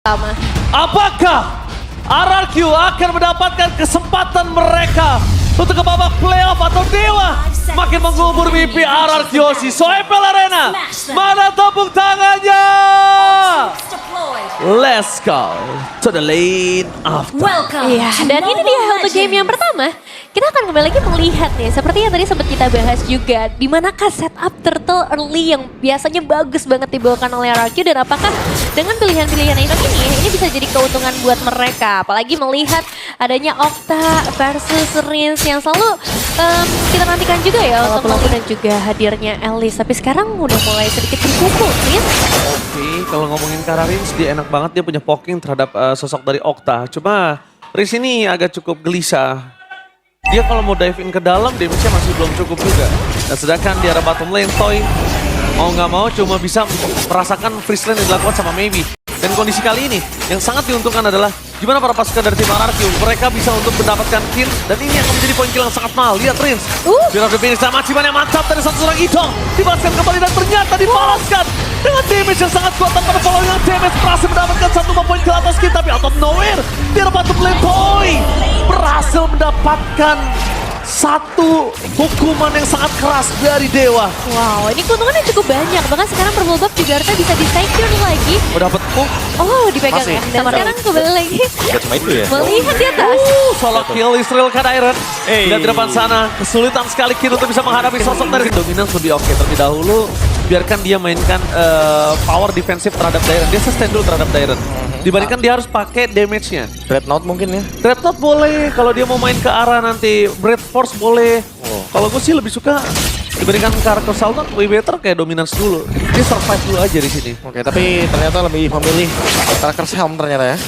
Sama. Apakah RRQ akan mendapatkan kesempatan mereka untuk ke babak playoff atau Dewa makin mengubur mimpi RRQ Yoshi? Soepel Arena, mana tepuk tangannya? Let's go to the lane after. Iya, dan ini dia untuk game yang pertama. Kita akan kembali lagi melihat nih, seperti yang tadi sempat kita bahas juga, di manakah setup Turtle early yang biasanya bagus banget dibawakan oleh RRQ, dan apakah dengan pilihan-pilihan item ini bisa jadi keuntungan buat mereka. Apalagi melihat adanya Okta versus Rins yang selalu kita nantikan juga ya untuk Malu dan juga hadirnya Elise. Tapi sekarang udah mulai sedikit terpukul, Rins. Oke, kalau ngomongin Kara Rins, dia enak banget, dia punya poking terhadap sosok dari Okta. Cuma Rins ini agak cukup gelisah. Dia kalau mau dive in ke dalam, damage-nya masih belum cukup juga. Dan sedangkan di arah bottom lane, Toy mau nggak mau cuma bisa merasakan freeze lane yang dilakukan sama Maybe. Dan kondisi kali ini, yang sangat diuntungkan adalah gimana para pasukan dari tim RRQ. Mereka bisa untuk mendapatkan kill, dan ini akan menjadi poin kill yang sangat mahal. Lihat Rins, Fear of the Finish sama Ciman yang mantap dari satu seorang Itong. Dibalaskan kembali dan ternyata dibalaskan dengan damage yang sangat kuat tanpa following yang damage. Berhasil mendapatkan satu poin kill atas kita, tapi out of nowhere. Di arah bottom lane, Toy berhasil mendapatkan satu hukuman yang sangat keras dari Dewa. Wow, ini keuntungannya cukup banyak. Bahkan sekarang Purple Buff juga harusnya bisa di-secure lagi. Oh, dapat Oh, dipegang Masih. ya. Dan sekarang kembali lagi Gak cuma itu ya. melihat di atas. solo kill Israel Kadairen. Dan di depan sana kesulitan sekali Kin untuk bisa menghadapi sosok dari Dominance lebih oke. Terlebih dahulu biarkan dia mainkan power defensif terhadap Dairen. Dia sustain dulu terhadap Dairen. Dibandingkan dia harus pakai damage-nya. Dreadnought mungkin ya. Dreadnought boleh, kalau dia mau main ke arah nanti Breath Force boleh. Kalau gue sih lebih suka dibandingkan karakter Sultan, way better kayak Dominance dulu. Dia survive dulu aja di sini. Oke, tapi ternyata lebih memilih karakter Helm ternyata ya.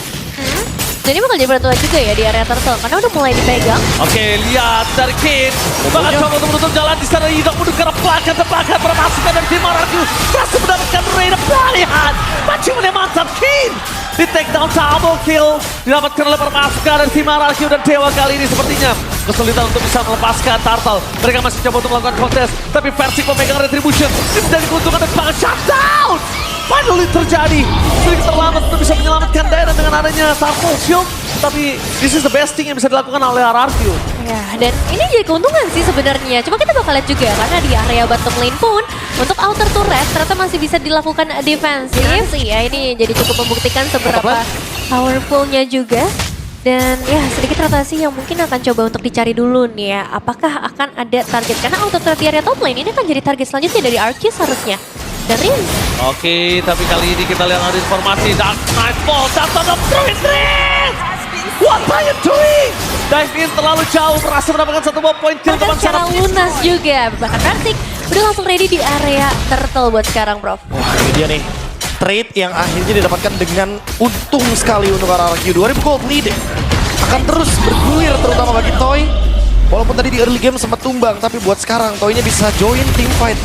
Dan ini bakal jadi berat juga ya di area Turtle. Karena udah mulai dipegang. Oke, lihat dari Kin. Bahkan coba untuk menutup jalan di sana. Yidok menuju ke arah tebakan permasukan dari tim RRQ. Berhasil mendapatkan Raiden pelarian. Paciman yang mantap, Kin. Di take down double kill. Didapatkan oleh permasukan dari tim RRQ dan Dewa kali ini sepertinya kesulitan untuk bisa melepaskan Turtle. Mereka masih coba untuk melakukan kontes. Tapi versi pemegang Retribution. Ini menjadi keuntungan dan sangat shutdown. Finally terjadi. Sedikit terlambat untuk bisa menyelamatkan Dairen dengan adanya Turtle Shield. Tapi this is the best thing yang bisa dilakukan oleh RRQ. Ya, dan ini jadi keuntungan sih sebenarnya. Cuma kita bakal lihat juga karena di area bottom lane pun untuk outer turret ternyata masih bisa dilakukan defensif. Ya, ini jadi cukup membuktikan seberapa powerfulnya juga. Dan ya sedikit rotasi yang mungkin akan coba untuk dicari dulu nih ya. Apakah akan ada target? Karena outer turret di area top lane ini akan jadi target selanjutnya dari Arceus harusnya. Dan Rins. Oke, tapi kali ini kita lihat ada informasi Dark Nightfall, datang Rins! What are you doing? Dive in terlalu jauh, berhasil mendapatkan satu poin kill Bahkan teman secara sana. lunas juga. Bahkan Persik udah langsung ready di area Turtle buat sekarang, Prof. Wah, ini dia nih. Trade yang akhirnya didapatkan dengan untung sekali untuk RRQ. 2000 gold lead akan terus bergulir terutama bagi Toy. Walaupun tadi di early game sempat tumbang, tapi buat sekarang Toynya bisa join team fight.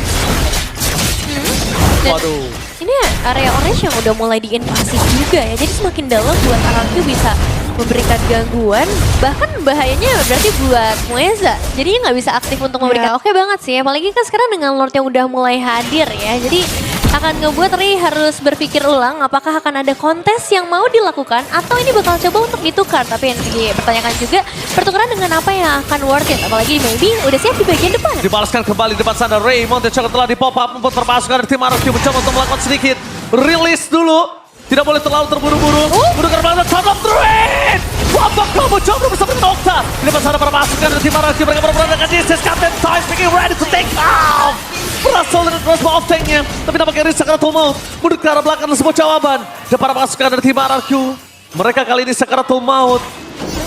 Dan Waduh. ini area orange yang udah mulai diinvasi juga ya. Jadi semakin dalam buat RRQ bisa memberikan gangguan. Bahkan bahayanya berarti buat Mueza. Jadinya nggak bisa aktif untuk memberikan. Oke banget sih. Apalagi kan sekarang dengan Lord yang udah mulai hadir ya. Jadi akan ngebuat Ri harus berpikir ulang apakah akan ada kontes yang mau dilakukan atau ini bakal coba untuk ditukar. Tapi yang dipertanyakan juga pertukaran dengan apa yang akan worth it. Apalagi maybe udah siap di bagian depan. Dibalaskan kembali depan sana Raymond yang telah di pop up membuat permasukan dari tim RRQ mencoba untuk melakukan sedikit release dulu. Tidak boleh terlalu terburu-buru. Mendengar banget Sound of Druid. Wabak combo coba bersama dengan Okta. Di depan sana permasukan dari tim RRQ. Mereka berada dengan This Captain Time speaking ready to take off. Berhasil dengan crossbow of tanknya. Tapi nampaknya Rins Sakaratul Maut. Mundur ke arah belakang dan sebuah jawaban. Dan para pasukan dari tim RRQ. Mereka kali ini Sakaratul Maut.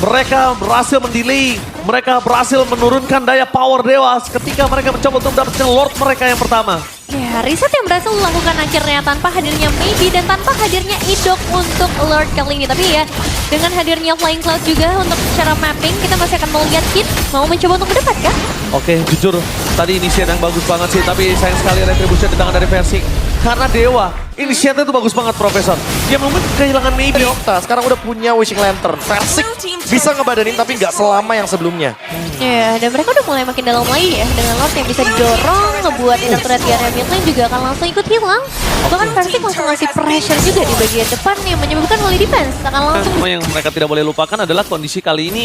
Mereka berhasil mendelay. Mereka berhasil menurunkan daya power Dewa ketika mereka mencoba untuk mendapatkan Lord mereka yang pertama. Ya, riset yang berhasil dilakukan akhirnya tanpa hadirnya Maybe dan tanpa hadirnya Idok untuk Lord kali ini. Tapi ya, dengan hadirnya Flying Cloud juga untuk secara mapping, kita masih akan melihat Kid mau mencoba untuk mendekat kah? Oke, jujur tadi inisiat yang bagus banget sih, tapi sayang sekali Retribution di tangan dari Versing. Karena Dewa, inisiatnya itu bagus banget Profesor. Dia mungkin kehilangan maybe. Dari Okta sekarang udah punya Wishing Lantern. Versik bisa ngebadanin tapi nggak selama yang sebelumnya. Ya, dan mereka udah mulai makin dalam lagi ya. Dengan Lord yang bisa didorong, ngebuat inner turret di area mid lane juga akan langsung ikut hilang. Bahkan Versik langsung ngasih pressure juga di bagian depan yang menyebabkan Holy Defense akan langsung. Cuma yang mereka tidak boleh lupakan adalah kondisi kali ini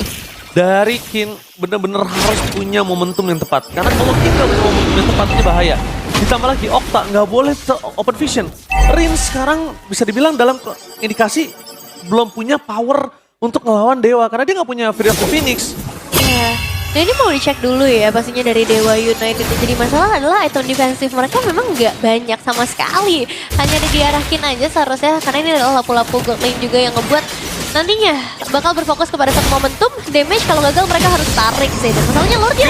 dari Kin benar-benar harus punya momentum yang tepat. Karena kalau Kin nggak punya momentum yang tepat ini bahaya. Ditambah lagi Okta nggak boleh open vision. Rin sekarang bisa dibilang dalam indikasi belum punya power untuk ngelawan Dewa karena dia nggak punya Fury of the Phoenix. Ya. Nah ini mau dicek dulu ya pastinya dari Dewa United. Jadi masalah adalah item defensif mereka memang nggak banyak sama sekali. Hanya diarahkin aja seharusnya karena ini adalah lapu-lapu gold lane juga yang ngebuat nantinya bakal berfokus kepada satu momentum. Damage kalau gagal mereka harus tarik sih. Dan masalahnya Lordnya.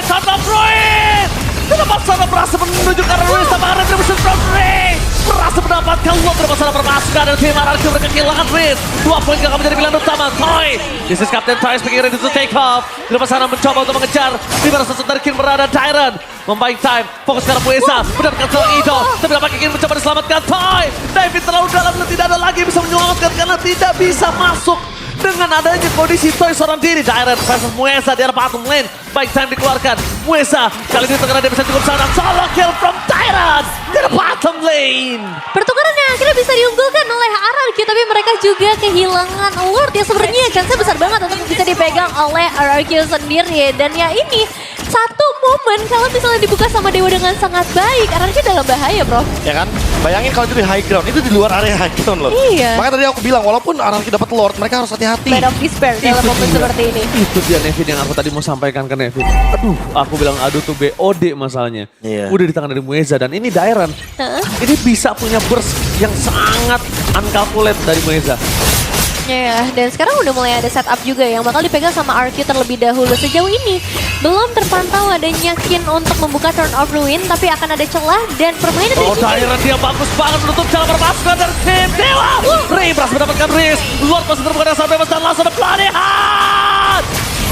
Santa Freud! Kenapa sana berhasil menuju ke arah Ruiz sama Retribution from Ray? Berhasil mendapatkan Lord dari masalah permasukan dan tim RRQ mereka kehilangan Riz. 2 poin gak menjadi pilihan utama. Toy! This is Captain Toy speaking ready to take off. Di depan sana mencoba untuk mengejar. Di mana sosok dari Kin berada Tyrant. Membaik time. Fokus ke arah Puesa. Mendapatkan seorang Ido. Tapi dapat ingin mencoba diselamatkan Toy. David terlalu dalam dan tidak ada lagi yang bisa menyelamatkan karena tidak bisa masuk. Dengan adanya kondisi Toy seorang diri. Tyrant versus Muesa di arah bottom lane. Baik time dikeluarkan. Muesa kali ini terkena dia bisa cukup sangat. Solo kill from Tyrant di arah bottom lane. Pertukaran yang akhirnya bisa diunggulkan oleh RRQ. Tapi mereka juga kehilangan Lord yang sebenarnya chance besar banget untuk bisa dipegang oleh RRQ sendiri. Dan ya ini satu momen kalau misalnya dibuka sama Dewa dengan sangat baik. RRQ dalam bahaya bro. Ya kan? Bayangin kalau itu di high ground, itu di luar area high ground loh. Iya. Makanya tadi aku bilang, walaupun RRQ dapat Lord, mereka harus hati-hati. Band of Despair dalam momen seperti ini. Itu dia Nevin yang aku tadi mau sampaikan ke Nevin. Aduh, aku bilang aduh tuh BOD masalahnya. Iya. Udah di tangan dari Mueza dan ini Dairan. Ini bisa punya burst yang sangat uncalculate dari Mueza. Ya, dan sekarang udah mulai ada setup juga yang bakal dipegang sama RQ terlebih dahulu. Sejauh ini belum terpantau adanya Kin untuk membuka turn of ruin, tapi akan ada celah dan permainan dari Kin. Dairan dia bagus banget menutup jalan permasukan dari tim Dewa. Ray berhasil mendapatkan Riz. Luar masih terbuka dengan sampai bebas dan langsung ada pelarian.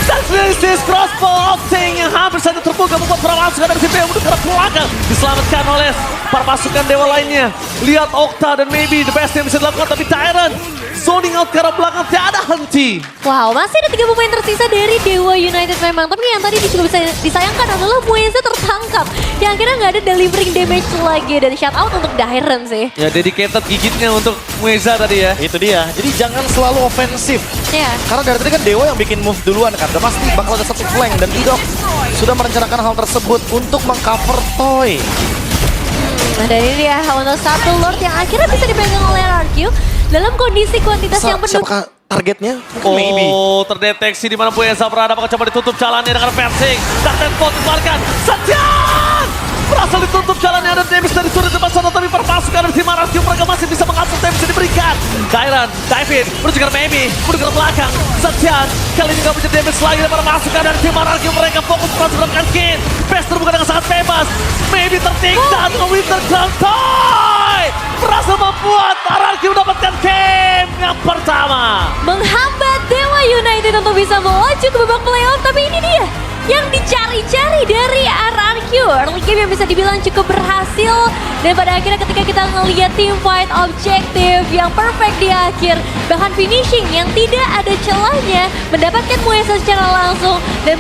Dan Riz crossbow Octane yang hampir saja terbuka membuat permasukan dari tim Dewa menuju ke arah belakang. Diselamatkan oleh para pasukan Dewa lainnya. Lihat Okta dan maybe the best yang bisa dilakukan, tapi Dairan zoning out ke arah belakang tidak henti. Wow, masih ada 3 pemain tersisa dari Dewa United memang. Tapi yang tadi juga bisa disayangkan adalah Mueza tertangkap. Yang akhirnya nggak ada delivering damage lagi. Dan shout out untuk Dairan sih. Ya dedicated gigitnya untuk Mueza tadi ya. Itu dia. Jadi jangan selalu ofensif. Ya. Karena dari tadi kan Dewa yang bikin move duluan kan. Udah pasti bakal ada satu flank. Dan Idok sudah merencanakan hal tersebut untuk mengcover Toy. Nah dari dia untuk satu Lord yang akhirnya bisa dipegang oleh RRQ. Dalam kondisi kuantitas yang penuh. Siapakah targetnya? Maybe. Oh, terdeteksi di mana Puesa berada. Apakah coba ditutup jalannya dengan Versing. Captain Pot dikeluarkan. Setian! Berhasil ditutup jalannya ada damage dari sudut depan sana. Tapi perpasukan dari tim RRQ mereka masih bisa mengasuh damage yang diberikan. Dairan, David, menuju ke Maybe, menuju ke belakang. Setian, kali ini gak punya damage lagi dari perpasukan dari tim RRQ. Mereka fokus berhasil mendapatkan Kin. Best terbuka dengan sangat bebas. Maybe tertinggal dengan Winter Cloud Toy. Berhasil membuat RRQ mendapatkan game yang pertama. Menghambat Dewa United untuk bisa melaju ke babak playoff. Tapi ini dia yang dicari-cari dari RRQ. Early game yang bisa dibilang cukup berhasil. Dan pada akhirnya ketika kita ngelihat team fight objektif yang perfect di akhir. Bahkan finishing yang tidak ada celahnya. Mendapatkan Muesa secara langsung. Dan